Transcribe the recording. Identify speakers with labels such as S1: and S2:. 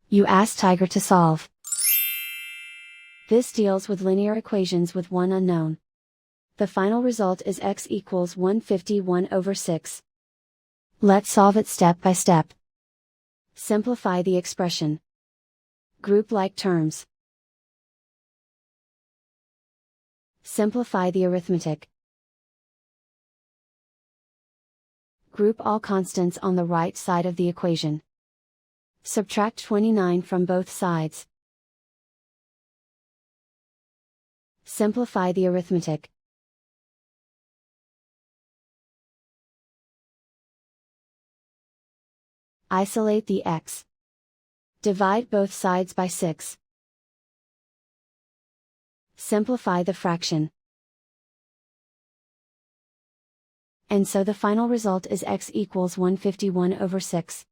S1: You ask Tiger to solve. This deals with linear equations with one unknown. The final result is x equals 151/6. Let's solve it step by step. Simplify the expression. Group like terms. Simplify the arithmetic. Group all constants on the right side of the equation. Subtract 29 from both sides. Simplify the arithmetic. Isolate the x. Divide both sides by 6. Simplify the fraction. And so the final result is x equals 151/6.